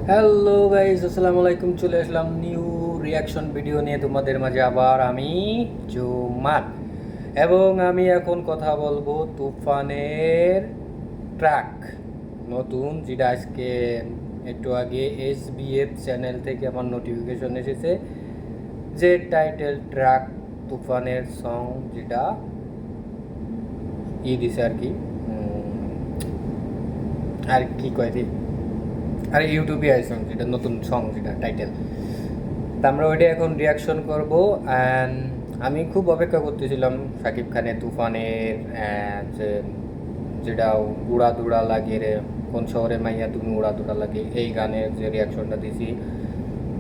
Hello guys, আসসালামু আলাইকুম। চলে আসলাম নিউ রিয়াকশন ভিডিও নিয়ে তোমাদের মাঝে আবার আমি জুমাত। এবং আমি এখন কথা বলবো তুফানের ট্র্যাক নতুন, যেটা আজকে একটু আগে SBF চ্যানেল থেকে আমার নোটিফিকেশন এসেছে, যে টাইটেল ট্র্যাক তুফানের সং, যেটা দিছে আর কি, আর কি কয় দিই, আর ইউটিউবে আইসং, যেটা নতুন সং, যেটা টাইটেল। তা আমরা ওইটা এখন রিয়াকশন করব। অ্যান্ড আমি খুব অপেক্ষা করতেছিলাম শাকিব খানের তুফানের, যেটা উড়া দুড়া লাগে রে, কোন শহরে মাইয়া তুমি উড়া দুড়া লাগে, এই গানের যে রিয়াকশনটা দিছি।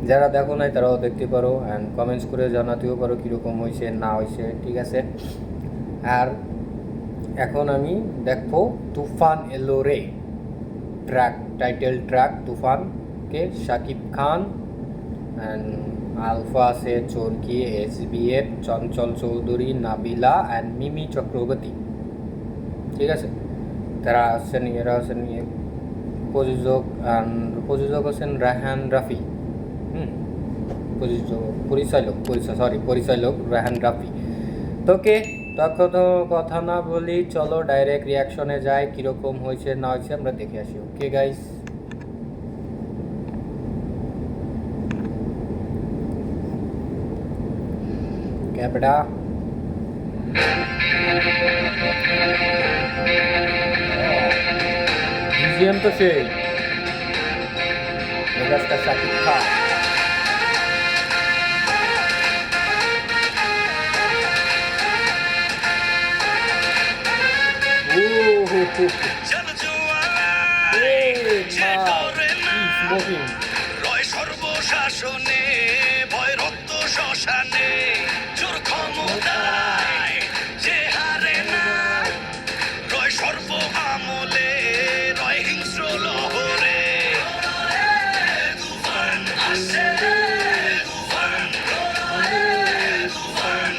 যারা দেখো নাই তারাও দেখতে পারো, অ্যান্ড কমেন্টস করে জানাতেও পারো কীরকম হয়েছে না হয়েছে, ঠিক আছে। আর এখন আমি দেখবো তুফান এলো রে ট্র্যাক, টাইটেল ট্র্যাক তুফানকে শাকিব খান অ্যান্ড আলফা আছে, চরকি, SBF, চঞ্চল চৌধুরী, নাবিলা অ্যান্ড মিমি চক্রবর্তী, ঠিক আছে। তারা আছেন, এরা আছেন প্রযোজক আছেন রায়হান রাফি, পরিচালক রায়হান রাফি। তোকে তখন তো কথা না বলি, চলো ডাইরেক্ট রিয়াকশনে যাই, কীরকম হয়েছে না হয়েছে আমরা দেখে আসি। ওকে গাইস, ক্যাপডা বিজিএম তো সেই মেগাস্টার শাকিব খান। সর্বশাসনে ভয় রক্ত শ্মশানে জোর ক্ষমতায় যে হারে না রয় সর্ব আমলে রয় হিংস্র লহরে তুফান আসে তুফান তুফান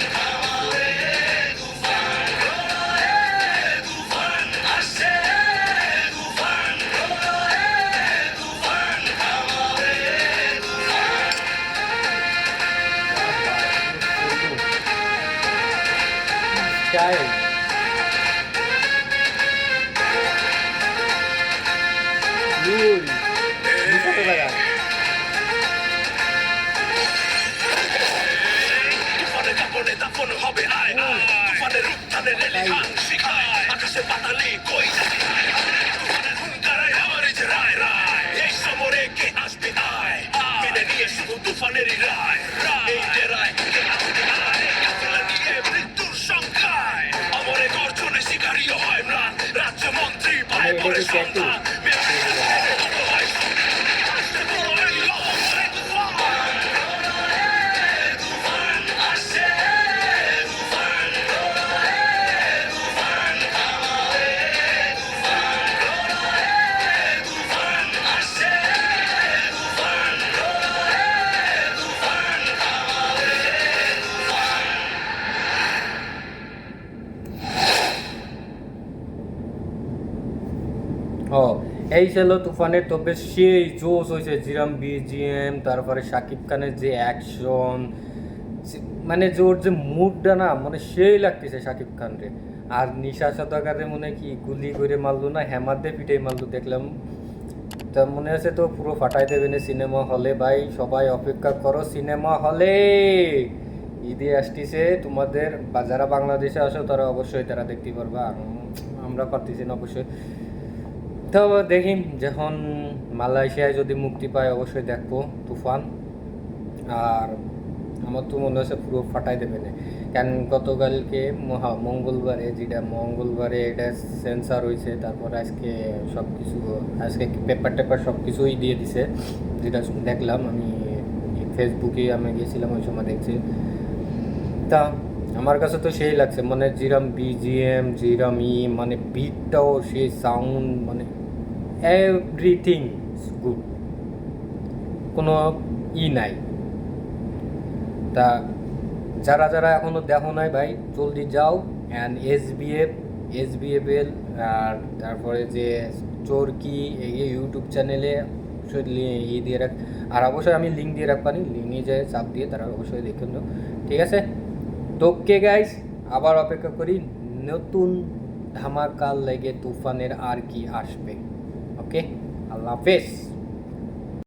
তুফান আসে তুফান তুফান স্টাইল তুফানের কাপড়ে দাফন হবে আয় তুফানের রূপ তাদের এলিহান শিখায় আকাশে পাতালে কই যায় তুফানের হুঙ্কারায় আমার যে রায় রায় এই সমরে কে আসবে আয় মেনে নিয়ে শুধু তুফানেরই রায় এই যে রায় কে আসবে আয় কাফেলা নিয়ে মৃত্যুর সংখ্যায় অমরে গর্জনে শিকারীও হয় ম্লান রাজ্য মন্ত্রী পায় পরে সন্তান ও, এই ছিল তুফানের। তবে সেই জোশ হয়েছে, জিরাম BGM, তারপরে শাকিব খানের যে অ্যাকশন, মানে জোর যে মুডটা না, মানে সেই লাগতেছে শাকিব খান রে। আর নিশা সদাগরে মনে কি গুলি করে মারলো না, হ্যামার দিয়ে পিটাই মারলো দেখলাম। তা মনে আছে তো পুরো ফাটাই দেবে না সিনেমা হলে। ভাই সবাই অপেক্ষা করো সিনেমা হলে, ঈদে আসতেছে তোমাদের। যারা বাংলাদেশে আসো তারা অবশ্যই তারা দেখতে পারবা, আর আমরা পারতেছি না অবশ্যই। তো দেখি যখন মালয়েশিয়ায় যদি মুক্তি পায় অবশ্যই দেখবো তুফান। আর আমার তো মনে হচ্ছে পুরো ফাটাই দেবে না, কারণ গতকালকে মঙ্গলবারে, যেটা মঙ্গলবারে এটা সেন্সার হয়েছে, তারপর আজকে সব কিছু, আজকে পেপার টেপার সব কিছুই দিয়ে দিছে, যেটা দেখলাম আমি ফেসবুকে, আমি গিয়েছিলাম ওই সময় দেখছি। তা আমার কাছে তো সেই লাগছে, মানে জিরাম BGM, মানে বিটটাও সেই সাউন্ড, মানে এভরিথিং গুড, কোনো নাই। তা যারা যারা এখনও দেখো নাই ভাই, জলদি যাও। অ্যান্ড SBF এর, আর তারপরে যে চরকি, এই ইউটিউব চ্যানেলে অবশ্যই দিয়ে রাখ, আর অবশ্যই আমি লিঙ্ক দিয়ে রাখবানি, লিঙ্কে যায় চাপ দিয়ে তারা অবশ্যই দেখুন। ঠিক আছে, তো কে গাইস, আবার অপেক্ষা করি নতুন ধামাকাল লেগে তুফানের আর কি আসবে। ওকে, আল্লাহ হাফেজ।